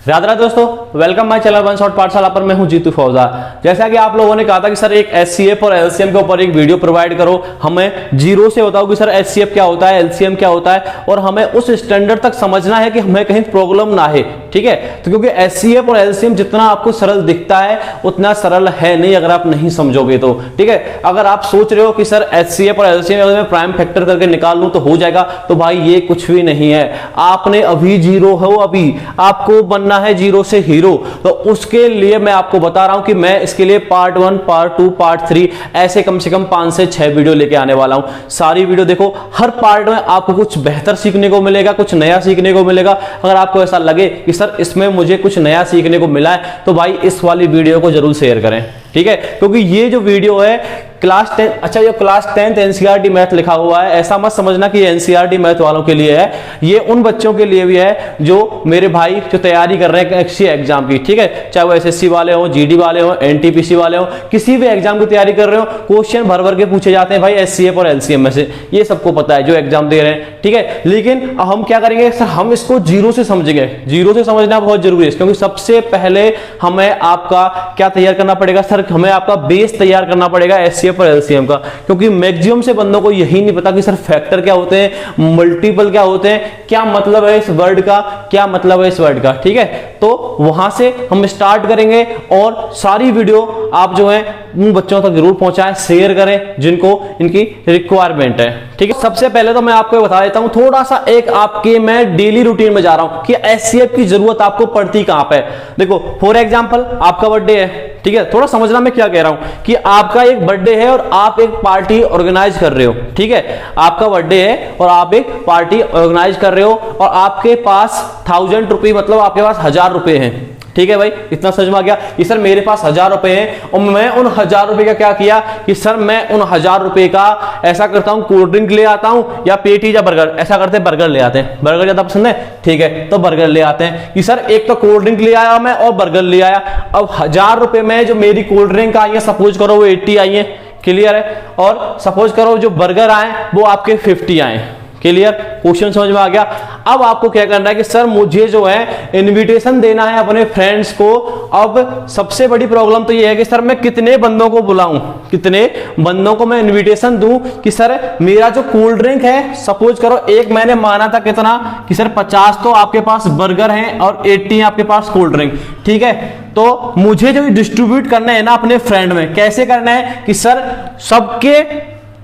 राधे राधे दोस्तों, welcome my channel one shot पाठशाला पर मैं हूं जीतू फौजा। जैसा कि आप लोगों ने कहा था कि सर एक एचसीएफ और एलसीएम के ऊपर एक वीडियो प्रोवाइड करो, हमें जीरो से बताओ कि सर एचसीएफ क्या होता है, एलसीएम क्या होता है, और हमें उस स्टैंडर्ड तक समझना है कि हमें कहीं प्रॉब्लम ना है। ठीक है, तो क्योंकि एचसीएफ और एलसीएम जितना आपको सरल दिखता है उतना सरल है नहीं अगर आप नहीं समझोगे तो। ठीक है, अगर आप सोच रहे हो कि सर एचसीएफ और एलसीएम अगर मैं प्राइम फैक्टर करके निकाल लूं तो हो जाएगा, तो भाई ये कुछ भी नहीं है। आपने अभी जीरो हो, अभी आपको बनना है जीरो से हीरो, तो उसके लिए मैं आपको बता रहा हूं कि मैं इसके लिए पार्ट 1, पार्ट 2, पार्ट 3 ऐसे कम से कम 5 से 6 वीडियो लेके आने वाला हूं। सारी वीडियो देखो, हर पार्ट में आपको कुछ बेहतर सीखने को मिलेगा, कुछ नया सीखने को मिलेगा। अगर आपको ऐसा लगे कि सर इसमें मुझे कुछ नया सीखने को मिला है तो भाई इस वाली वीडियो को जरूर शेयर करें। ठीक है, क्योंकि ये जो वीडियो है क्लास 10, अच्छा ये क्लास 10 एनसीईआरटी मैथ लिखा हुआ है, ऐसा मत समझना कि एनसीईआरटी मैथ वालों के लिए है, ये उन बच्चों के लिए भी है जो मेरे भाई जो तैयारी कर रहे हैं किसी एग्जाम की। ठीक है, चाहे वो एसएससी वाले हो, जीडी वाले हो, एनटीपीसी वाले हो, किसी भी एग्जाम की तैयारी कर रहे हो, क्वेश्चन भर भर के पूछे जाते हैं भाई एचसीएफ और एलसीएम में से, ये सबको पता है जो एग्जाम दे रहे हैं। ठीक है, लेकिन हम क्या करेंगे सर, हम इसको जीरो से समझेंगे। जीरो से समझना बहुत जरूरी है, क्योंकि सबसे पहले हमें आपका क्या तैयार करना पड़ेगा सर, हमें आपका बेस तैयार करना पड़ेगा एचसीएफ और एलसीएम का, क्योंकि मैक्सिमम से बंदों को यही नहीं पता कि सर फैक्टर क्या होते हैं, मल्टीपल क्या होते हैं, क्या मतलब है इस वर्ड का, क्या मतलब है इस वर्ड का। ठीक है, तो वहां से हम स्टार्ट करेंगे और सारी वीडियो आप जो है उन बच्चों तक जरूर पहुंचाएं, शेयर करें जिनको इनकी रिक्वायरमेंट है। ठीक है, सबसे पहले तो मैं आपको बता देता हूं थोड़ा सा एक आपके मैं डेली रूटीन में जा रहा हूं कि एचसीएफ की जरूरत आपको पड़ती कहां पे। देखो फॉर एग्जांपल आपका बर्थडे है, ठीक है, थोड़ा समझना मैं क्या कह रहा हूं कि आपका एक बर्थडे है और आप एक पार्टी ऑर्गेनाइज कर रहे हो। ठीक है, आपका बर्थडे है और आप एक पार्टी ऑर्गेनाइज कर रहे हो और आपके पास 1000 रुपये, मतलब आपके पास 1000 रुपए हैं। ठीक है भाई, इतना समझ में आ गया कि सर मेरे पास 1000 रुपए हैं और मैं उन 1000 रुपए का क्या किया कि सर मैं उन 1000 रुपए का ऐसा करता हूं, कोल्ड ड्रिंक ले आता हूं या पेटी या बर्गर, ऐसा करते हैं बर्गर ले आते हैं। बर्गर ज्यादा पसंद है, ठीक है, तो बर्गर ले आते हैं कि सर एक तो कोल्ड ड्रिंक ले आया मैं और बर्गर ले आया। अब 1000 रुपए में जो मेरी कोल्ड ड्रिंक आई है सपोज करो वो 80 आई है, क्लियर है, और सपोज करो जो बर्गर आए वो आपके 50 आए, क्लियर, क्वेश्चन समझ में आ गया। अब आपको क्या करना है कि सर मुझे जो है इनविटेशन देना है अपने फ्रेंड्स को। अब सबसे बड़ी प्रॉब्लम तो ये है कि सर मैं कितने बंदों को बुलाऊं, कितने बंदों को मैं इनविटेशन दूं कि सर मेरा जो कोल्ड ड्रिंक है सपोज करो एक मैंने माना था कितना कि सर 50 तो आपके पास बर्गर हैं और 80 आपके पास कोल्ड ड्रिंक। ठीक है, तो मुझे जो डिस्ट्रीब्यूट करना है ना अपने फ्रेंड में, कैसे करना है कि सर सबके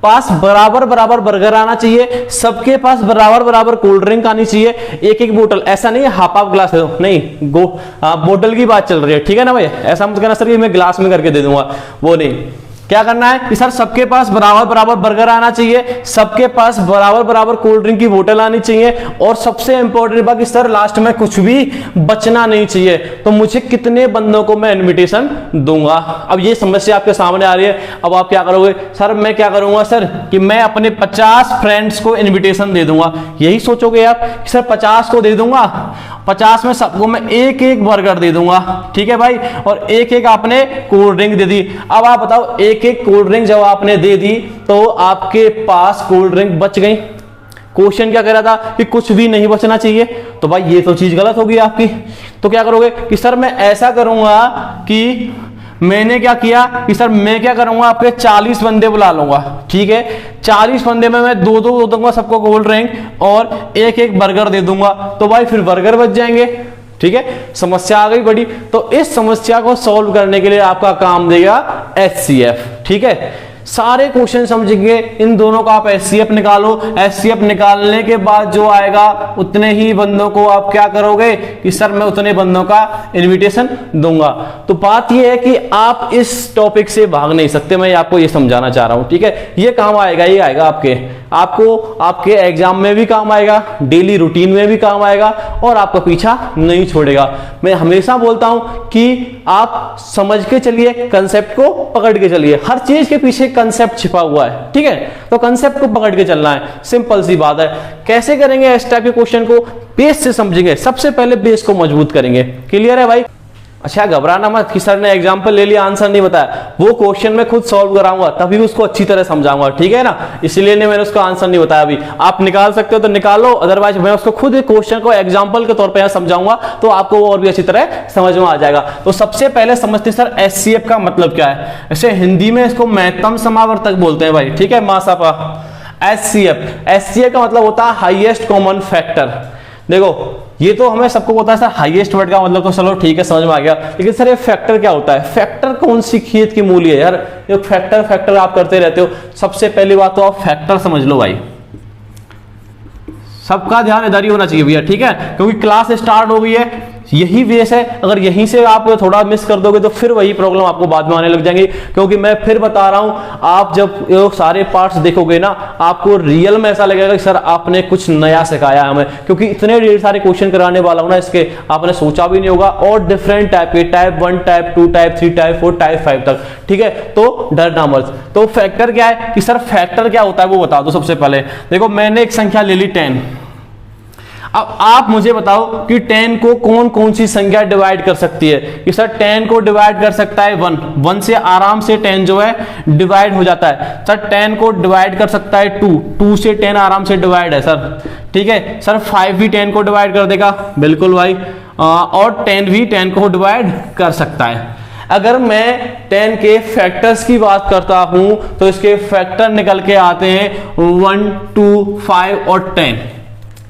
पास बराबर बराबर बर्गर आना चाहिए, सबके पास बराबर बराबर कोल्ड ड्रिंक आनी चाहिए, एक एक बोतल, ऐसा नहीं है हाफ हाफ ग्लास दे दो, नहीं बोतल की बात चल रही है। ठीक है ना भाई, ऐसा मत कहना सर कि मैं ग्लास में करके दे दूंगा, वो नहीं। क्या करना है कि सर सबके पास बराबर बराबर बर्गर आना चाहिए, सबके पास बराबर बराबर कोल्ड ड्रिंक की बोतल आनी चाहिए, और सबसे इंपॉर्टेंट बात कि सर लास्ट में कुछ भी बचना नहीं चाहिए। तो मुझे कितने बंदों को मैं इनविटेशन दूंगा। अब ये समस्या आपके सामने आ रही है, अब आप क्या करोगे सर, मैं क्या करूंगा सर कि मैं अपने 50 फ्रेंड्स को इन्विटेशन दे दूंगा। यही सोचोगे आप कि सर 50 को दे दूंगा, 50 में सबको मैं एक एक बर्गर दे दूंगा। ठीक है भाई, और एक एक आपने कोल्ड ड्रिंक दे दी। अब आप बताओ एक एक कोल्ड ड्रिंक जब आपने दे दी तो आपके पास कोल्ड ड्रिंक बच गई। क्वेश्चन क्या कह रहा था कि कुछ भी नहीं बचना चाहिए, तो भाई ये तो चीज गलत होगी आपकी। तो क्या करोगे कि सर मैं ऐसा करूंगा कि मैंने क्या किया कि सर मैं क्या करूंगा आपके 40 बंदे बुला लूंगा। ठीक है, 40 बंदे में मैं दो दो दूंगा सबको कोल्ड ड्रिंक और एक एक बर्गर दे दूंगा, तो भाई फिर बर्गर बच जाएंगे। ठीक है, समस्या आ गई बड़ी। तो इस समस्या को सॉल्व करने के लिए आपका काम देगा एचसीएफ। ठीक है, सारे क्वेश्चन समझेंगे, इन दोनों का आप एचसीएफ निकालो। एचसीएफ निकालने के बाद जो आएगा उतने ही बंदों को आप क्या करोगे कि सर मैं उतने बंदों का इनविटेशन दूंगा। तो बात यह है कि आप इस टॉपिक से भाग नहीं सकते, मैं आपको ये समझाना चाह रहा हूं। ठीक है, ये काम आएगा, ये आएगा आपको आपके एग्जाम में भी काम आएगा, डेली रूटीन में भी काम आएगा, और आपका पीछा नहीं छोड़ेगा। मैं हमेशा बोलता हूं कि आप समझ के चलिए, कंसेप्ट को पकड़ के चलिए, हर चीज के पीछे कंसेप्ट छिपा हुआ है। ठीक है, तो कंसेप्ट को पकड़ के चलना है, सिंपल सी बात है। कैसे करेंगे इस टाइप के क्वेश्चन को, बेस से समझेंगे, सबसे पहले बेस को मजबूत करेंगे। क्लियर है भाई। अच्छा घबराना मत कि सर ने एग्जांपल ले लिया आंसर नहीं बताया, वो क्वेश्चन मैं खुद सॉल्व कराऊंगा तभी उसको अच्छी तरह समझाऊंगा, ठीक है ना, इसलिए मैंने उसका आंसर नहीं बताया अभी। आप निकाल सकते हो तो निकालो, अदरवाइज मैं उसको खुद क्वेश्चन को एग्जांपल के तौर पर यहां समझाऊंगा तो आपको वो और भी अच्छी तरह समझ में आ जाएगा। तो सबसे पहले समझते सर एचसीएफ का मतलब क्या है। ऐसे हिंदी में इसको महत्तम समावर्तक बोलते हैं भाई, ठीक है, मासापा। एचसीएफ का मतलब होता है हाईएस्ट कॉमन फैक्टर। देखो ये तो हमें सबको पता है सर, हाईएस्ट वर्ड का मतलब तो चलो ठीक है समझ में आ गया, लेकिन सर ये फैक्टर क्या होता है? फैक्टर कौन सी खेत की मूली है यार, ये फैक्टर आप करते रहते हो। सबसे पहली बात तो आप फैक्टर समझ लो भाई, सबका ध्यान इधर ही होना चाहिए भैया, ठीक है, क्योंकि क्लास स्टार्ट हो गई है, यही बेस है। अगर यहीं से आप थोड़ा मिस कर दोगे तो फिर वही प्रॉब्लम आपको बाद में आने लग जाएंगी, क्योंकि मैं फिर बता रहा हूं, आप जब ये सारे पार्ट्स देखोगे ना आपको रियल में ऐसा लगेगा कि सर आपने कुछ नया सिखाया हमें, क्योंकि इतने ढेर सारे क्वेश्चन कराने वाला हूं ना इसके, आपने सोचा भी नहीं होगा। और डिफरेंट टाइप के, type 1, type 2, type 3, type 4, type 5 तक, ठीक है। तो डरना मत। तो फैक्टर क्या है कि सर फैक्टर क्या होता है वो बता दो। सबसे पहले देखो मैंने एक संख्या ले ली 10, अब आप मुझे बताओ कि 10 को कौन कौन सी संख्या डिवाइड कर सकती है। कि सर 10 को डिवाइड कर सकता है 1 से आराम से 10 जो है डिवाइड हो जाता है। सर 10 को डिवाइड कर सकता है 2 से 10 आराम से डिवाइड है सर, ठीक है। सर 5 भी 10 को डिवाइड कर देगा, बिल्कुल भाई, और 10 भी 10 को डिवाइड कर सकता है। अगर मैं 10 के फैक्टर्स की बात करता हूं तो इसके फैक्टर निकल के आते हैं 1, 2, 5 और 10।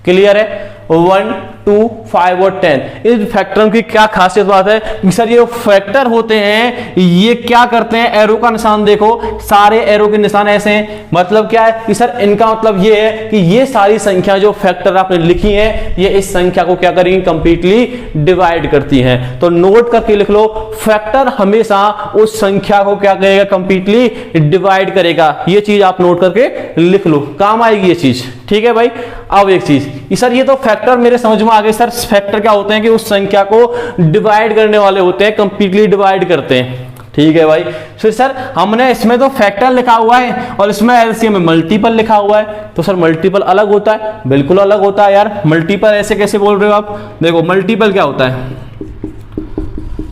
क्लियर है? 1, 2, 5 और 10। इस फैक्टरों की क्या खासियत बात है कि सर ये फैक्टर होते हैं, ये क्या करते हैं, एरो का निशान देखो, सारे एरो के निशान ऐसे हैं। मतलब क्या है कि सर इनका मतलब ये है कि ये सारी संख्या जो फैक्टर आपने लिखी है ये इस संख्या को क्या करेंगी, कंप्लीटली डिवाइड करती हैं। तो नोट करके लिख लो, फैक्टर हमेशा उस संख्या को क्या करेगा, कंप्लीटली डिवाइड करेगा। ये चीज आप नोट करके लिख लो, काम आएगी ये चीज, ठीक है भाई। अब एक चीज सर ये तो फैक्टर मेरे समझ में आ गए। सर फैक्टर क्या होते हैं कि उस संख्या को डिवाइड करने वाले होते हैं, कंप्लीटली डिवाइड करते हैं, ठीक है भाई। फिर सर हमने इसमें तो फैक्टर लिखा हुआ है और इसमें एलसीएम में मल्टीपल लिखा हुआ है, तो सर मल्टीपल अलग होता है, बिल्कुल अलग होता है यार। मल्टीपल ऐसे कैसे बोल रहे हो आप? देखो मल्टीपल क्या होता है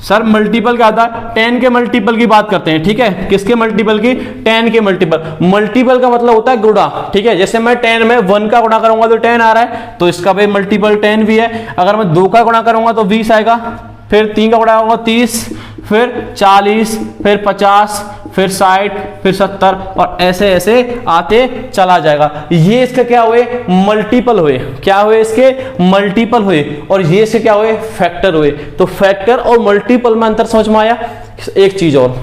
सर, मल्टीपल क्या होता है, 10 के मल्टीपल की बात करते हैं, ठीक है। किसके मल्टीपल की? 10 के मल्टीपल। मल्टीपल का मतलब होता है गुणा, ठीक है। जैसे मैं 10 में 1 का गुणा करूंगा तो 10 आ रहा है, तो इसका भी मल्टीपल 10 भी है। अगर मैं 2 का गुणा करूंगा तो 20 आएगा, फिर 3 का गुणा होगा 30, फिर 40, फिर 50, फिर 60, फिर 70 और ऐसे ऐसे आते चला जाएगा। ये इसके क्या हुए, मल्टीपल हुए। क्या हुए इसके? मल्टीपल हुए। और ये इसके क्या हुए, फैक्टर हुए। तो फैक्टर और मल्टीपल में अंतर समझ में आया। एक चीज और,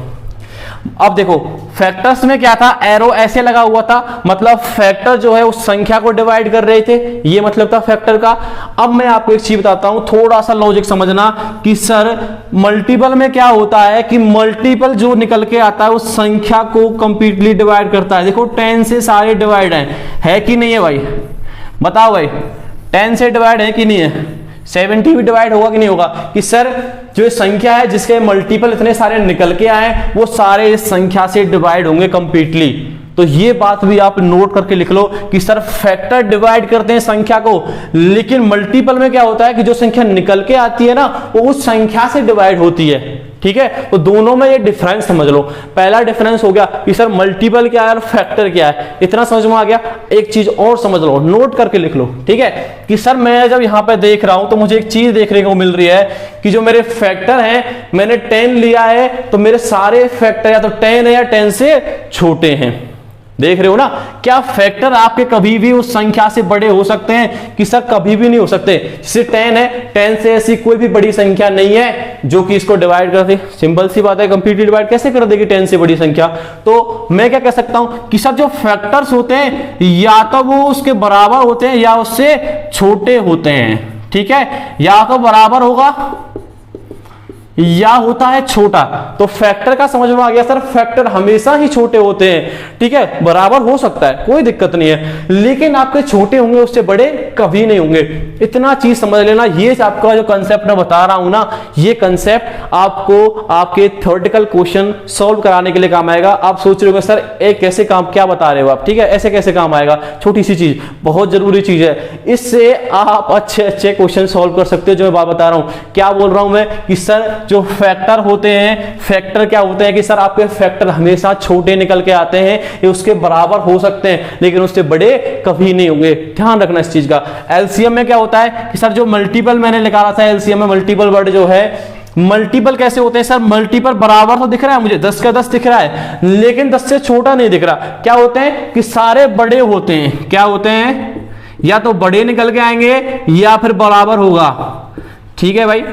अब देखो फैक्टर्स में क्या था, एरो ऐसे लगा हुआ था, मतलब फैक्टर जो है उस संख्या को डिवाइड कर रहे थे, ये मतलब था फैक्टर का। अब मैं आपको एक चीज बताता हूं, थोड़ा सा लॉजिक समझना कि सर मल्टीपल में क्या होता है कि मल्टीपल जो निकल के आता है उस संख्या को कंप्लीटली डिवाइड करता है। देखो 10 से सारे डिवाइड है कि नहीं है भाई, बताओ भाई, 10 से डिवाइड है कि नहीं है? 70 भी डिवाइड होगा कि नहीं होगा? कि सर जो संख्या है जिसके मल्टीपल इतने सारे निकल के आए वो सारे इस संख्या से डिवाइड होंगे कंप्लीटली। तो ये बात भी आप नोट करके लिख लो कि सर फैक्टर डिवाइड करते हैं संख्या को, लेकिन मल्टीपल में क्या होता है कि जो संख्या निकल के आती है ना वो उस संख्या से डिवाइड होती है, ठीक है। तो दोनों में ये डिफरेंस समझ लो। पहला डिफरेंस हो गया कि सर मल्टीपल क्या है और फैक्टर क्या है, इतना समझ में आ गया। एक चीज और समझ लो, नोट करके लिख लो, ठीक है, कि सर मैं जब यहां पे देख रहा हूं तो मुझे एक चीज देखने को मिल रही है कि जो मेरे फैक्टर हैं, मैंने 10 लिया है तो मेरे सारे फैक्टर या तो 10 है या 10 से छोटे हैं। देख रहे हो ना, क्या फैक्टर आपके कभी भी उस संख्या से बड़े हो सकते हैं? कि सर कभी भी नहीं हो सकते। जैसे 10 है, 10 से ऐसी कोई भी बड़ी संख्या नहीं है जो कि इसको डिवाइड कर दे। सिंपल सी बात है, कंप्लीटली डिवाइड कैसे कर देगी 10 से बड़ी संख्या? तो मैं क्या कह सकता हूं कि सर जो फैक्टर्स होते हैं या तो वो उसके बराबर होते हैं या उससे छोटे होते हैं, ठीक है। या तो बराबर होगा या होता है छोटा। तो फैक्टर का समझ में आ गया सर, फैक्टर हमेशा ही छोटे होते हैं, ठीक है। बराबर हो सकता है, कोई दिक्कत नहीं है, लेकिन आपके छोटे होंगे उससे बड़े कभी नहीं होंगे। इतना चीज समझ लेना। ये आपका जो कंसेप्ट मैं बता रहा हूं ना, ये कंसेप्ट आपको आपके थ्योरेटिकल क्वेश्चन सॉल्व कराने के लिए काम आएगा। आप सोच रहे हो सर एक कैसे काम, क्या बता रहे हो आप, ठीक है, ऐसे कैसे काम आएगा? छोटी सी चीज, बहुत जरूरी चीज है, इससे आप अच्छे अच्छे क्वेश्चन सॉल्व कर सकते हो। जो मैं बात बता रहा हूं, क्या बोल रहा हूं मैं कि सर जो फैक्टर होते हैं, फैक्टर क्या होते हैं कि सर आपके फैक्टर हमेशा छोटे निकल के आते हैं, ये उसके बराबर हो सकते हैं लेकिन उससे बड़े कभी नहीं होंगे, ध्यान रखना इस चीज का। एलसीएम में क्या होता है कि सर जो मल्टीपल मैंने निकाला था, एलसीएम में मल्टीपल वर्ड जो है, मल्टीपल कैसे होते हैं सर, मल्टीपल बराबर तो दिख रहा है मुझे, 10 का 10 दिख रहा है लेकिन 10 से छोटा नहीं दिख रहा। क्या होते हैं कि सारे बड़े होते हैं, क्या होते हैं, या तो बड़े निकल के आएंगे या फिर बराबर होगा। ठीक है भाई,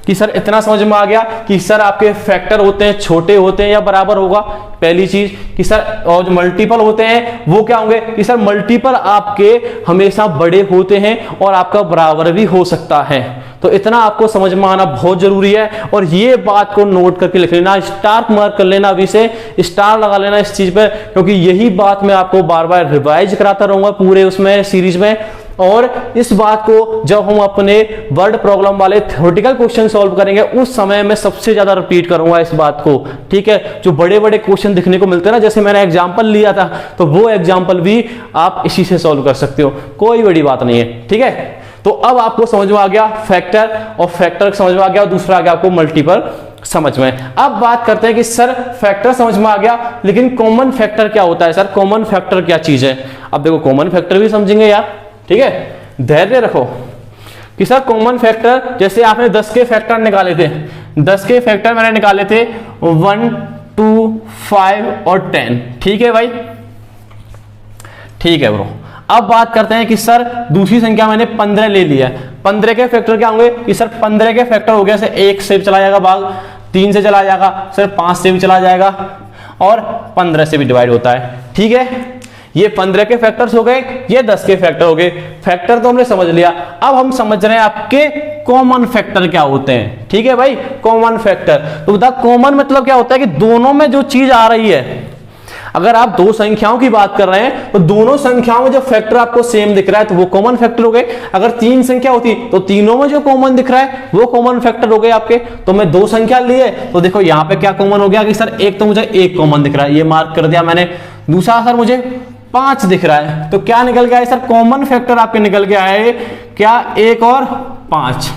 कि सर इतना समझ में आ गया कि सर आपके फैक्टर होते हैं छोटे होते हैं या बराबर होगा, पहली चीज। कि सर और जो मल्टीपल होते हैं वो क्या होंगे कि सर मल्टीपल आपके हमेशा बड़े होते हैं और आपका बराबर भी हो सकता है। तो इतना आपको समझ में आना बहुत जरूरी है और ये बात को नोट करके लिख लेना, स्टार मार्क कर लेना, अभी से स्टार लगा लेना इस चीज पर, क्योंकि यही बात मैं आपको बार बार रिवाइज कराता रहूंगा पूरे उसमें सीरीज में। और इस बात को जब हम अपने वर्ड प्रॉब्लम वाले थ्योरेटिकल क्वेश्चन सॉल्व करेंगे उस समय मैं सबसे ज्यादा रिपीट करूंगा इस बात को। ठीक है, जो बड़े बड़े क्वेश्चन दिखने को मिलते हैं ना, जैसे मैंने एग्जांपल लिया था तो वो एग्जांपल भी आप इसी से सॉल्व कर सकते हो, कोई बड़ी बात नहीं है। ठीक है, तो अब आपको समझ में आ गया फैक्टर, और फैक्टर समझ में आ गया, और दूसरा आ गया आपको मल्टीपल समझ में। अब बात करते हैं कि सर फैक्टर समझ में आ गया लेकिन कॉमन फैक्टर क्या होता है, सर कॉमन फैक्टर क्या चीज है। अब देखो कॉमन फैक्टर भी समझेंगे यार, ठीक है, धैर्य रखो। कि सर कॉमन फैक्टर, जैसे आपने 10 के फैक्टर निकाले थे, 10 के फैक्टर मैंने निकाले थे 1, 2, 5 और 10। ठीक है भाई, ठीक है ब्रो। अब बात करते हैं कि सर दूसरी संख्या मैंने 15 ले लिया है, 15 के फैक्टर क्या होंगे कि सर 15 के फैक्टर हो गया सर 1 से चला जाएगा भाग, 3 से चला जाएगा सर, 5 से भी चला जाएगा और 15 से भी डिवाइड होता है। ठीक है, ये 15 के फैक्टर्स हो गए, ये 10 के फैक्टर हो गए। फैक्टर तो हमने समझ लिया, अब हम समझ रहे हैं आपके कॉमन फैक्टर क्या होते हैं। ठीक है भाई, कॉमन फैक्टर तो बता, कॉमन मतलब क्या होता है कि दोनों में जो चीज आ रही है, अगर आप दो संख्याओं की बात कर रहे हैं तो दोनों संख्याओं में जो फैक्टर आपको सेम दिख रहा है तो वो कॉमन फैक्टर हो गए। अगर 3 संख्या होती तो तीनों में जो कॉमन दिख रहा है वो कॉमन फैक्टर हो गए आपके। तो मैं 2 संख्या लिए तो देखो यहाँ पे क्या कॉमन हो गया कि सर एक तो मुझे 1 कॉमन दिख रहा है, ये मार्क कर दिया मैंने। दूसरा सर मुझे 5 दिख रहा है, तो क्या निकल के आए सर, कॉमन फैक्टर आपके निकल के आए क्या, 1 और 5।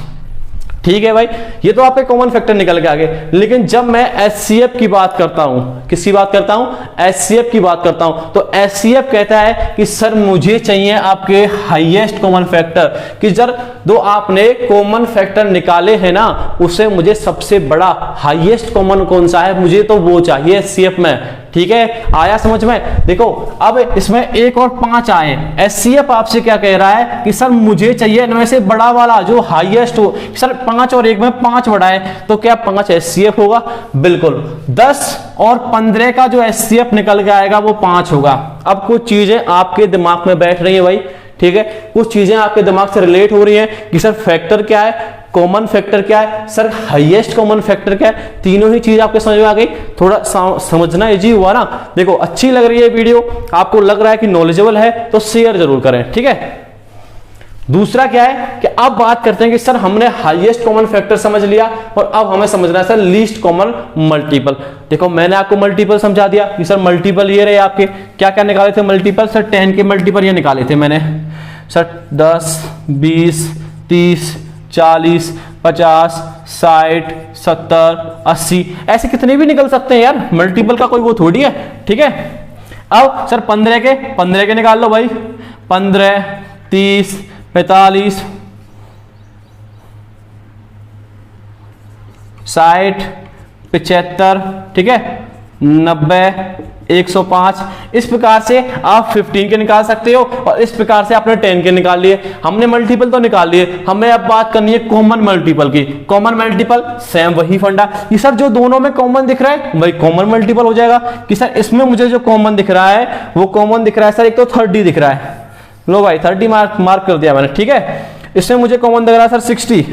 ठीक है भाई, ये तो आपके कॉमन फैक्टर निकल के आ गए। लेकिन जब मैं एचसीएफ की बात करता हूं, किसकी बात करता हूं, एचसीएफ की बात करता हूं, तो एचसीएफ कहता है कि सर मुझे चाहिए आपके हाईएस्ट कॉमन फैक्टर, कि सर जो आपने कॉमन फैक्टर निकाले हैं ना उससे मुझे सबसे बड़ा हाईएस्ट कॉमन कौन सा है, मुझे तो वो चाहिए एचसीएफ में। ठीक है, आया समझ में। देखो अब इसमें 1 और 5 आए, एचसीएफ आपसे क्या कह रहा है कि सर मुझे चाहिए इनमें से बड़ा वाला जो हाईएस्ट हो। सर 5 और 1 में 5 बड़ा है तो क्या 5 एचसीएफ होगा, बिल्कुल। 10 और 15 का जो एचसीएफ निकल के आएगा वो 5 होगा। अब कुछ चीजें आपके दिमाग में बैठ रही है भाई, ठीक है, कुछ चीजें आपके दिमाग से रिलेट हो रही हैं कि सर फैक्टर क्या है, कॉमन फैक्टर क्या है, सर हाईएस्ट कॉमन फैक्टर क्या है। तीनों ही चीज आपके समझ में आ गई, थोड़ा समझना इजी हुआ ना। देखो अच्छी लग रही है वीडियो, आपको लग रहा है कि नॉलेजेबल है तो शेयर जरूर करें। ठीक है, दूसरा क्या है कि अब बात करते हैं कि सर हमने हाईएस्ट कॉमन फैक्टर समझ लिया और अब हमें समझना है सर लीस्ट कॉमन मल्टीपल। देखो मैंने आपको मल्टीपल समझा दिया कि सर मल्टीपल ये रहे आपके, क्या क्या निकाले थे मल्टीपल, सर 10 के मल्टीपल ये निकाले थे मैंने, सर 10, 20, 30, 40, 50, 60, 70, 80, ऐसे कितने भी निकल सकते हैं यार, मल्टीपल का कोई वो थोड़ी है। ठीक है, अब सर 15 के निकाल लो भाई, 15, 30, 45, 60, 75, ठीक है, 90, 105। इस प्रकार से आप 15 के निकाल सकते हो और इस प्रकार से आपने 10 के निकाल लिए। हमने मल्टीपल तो निकाल लिए, हमें अब बात करनी है कॉमन मल्टीपल की। कॉमन मल्टीपल सेम वही फंडा कि सर जो दोनों में कॉमन दिख रहा है वही कॉमन मल्टीपल हो जाएगा। कि सर इसमें मुझे जो कॉमन दिख रहा है वो कॉमन दिख रहा है सर, एक तो 30 दिख रहा है, लो भाई 30 मार्क कर दिया मैंने। ठीक है, इसमें मुझे कॉमन दिख रहा है सर 60,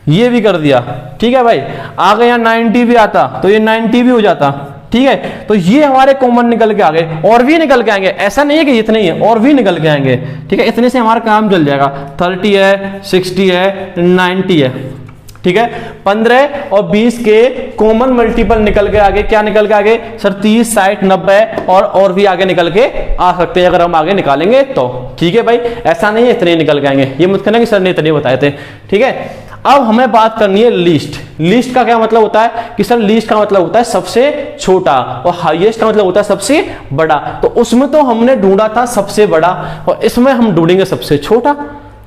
ये भी कर दिया। ठीक है भाई, आगे यहाँ 90 भी आता तो ये 90 भी हो जाता। ठीक है, तो ये हमारे कॉमन निकल के आ गए, और भी निकल के आएंगे, ऐसा नहीं है कि इतने ही है, और भी निकल के आएंगे। ठीक है, इतने से हमारा काम चल जाएगा। 30 है, 60 है, 90 है। ठीक है, 15 और 20 के कॉमन मल्टीपल निकल के आगे, क्या निकल के आगे सर 30, 60, 90 और भी आगे निकल के आ सकते हैं अगर हम आगे निकालेंगे तो। ठीक है भाई, ऐसा नहीं है इतने निकल के आएंगे, ये मत कहना कि सर ने इतने बताए थे। ठीक है, अब हमें बात करनी है लीस्ट। लीस्ट का क्या मतलब होता है कि सर लीस्ट का मतलब होता है सबसे छोटा, और हाईएस्ट का मतलब होता है सबसे बड़ा। तो उसमें तो हमने ढूंढा था सबसे बड़ा, और इसमें हम ढूंढेंगे सबसे छोटा।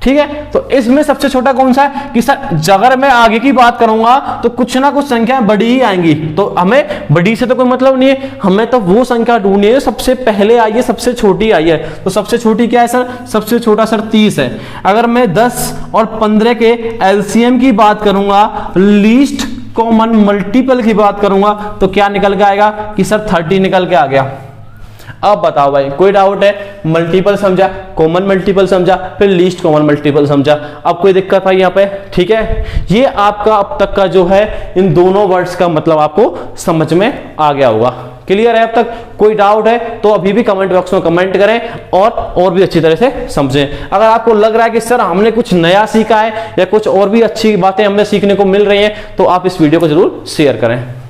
ठीक है, तो इसमें सबसे छोटा कौन सा है कि सर अगर मैं आगे की बात करूंगा तो कुछ ना कुछ संख्याएं बड़ी ही आएंगी, तो हमें बड़ी से तो कोई मतलब नहीं है, हमें तो वो संख्या ढूंढनी है सबसे पहले आई है, सबसे छोटी आई है। तो सबसे छोटी क्या है सर? सबसे छोटा सर 30 है। अगर मैं 10 और 15 के एलसीएम की बात करूंगा, लीस्ट कॉमन मल्टीपल की बात करूंगा, तो क्या निकल के आएगा कि सर 30 निकल के आ गया। अब बताओ भाई, कोई डाउट है? मल्टीपल समझा, कॉमन मल्टीपल समझा, फिर लीस्ट कॉमन मल्टीपल समझा, अब कोई दिक्कत है यहाँ पे? ठीक है, ये आपका अब तक का जो है इन दोनों वर्ड्स का मतलब आपको समझ में आ गया होगा। क्लियर है अब तक? कोई डाउट है तो अभी भी कमेंट बॉक्स में कमेंट करें और भी अच्छी तरह से समझें। अगर आपको लग रहा है कि सर हमने कुछ नया सीखा है या कुछ और भी अच्छी बातें हमें सीखने को मिल रही हैं, तो आप इस वीडियो को जरूर शेयर करें।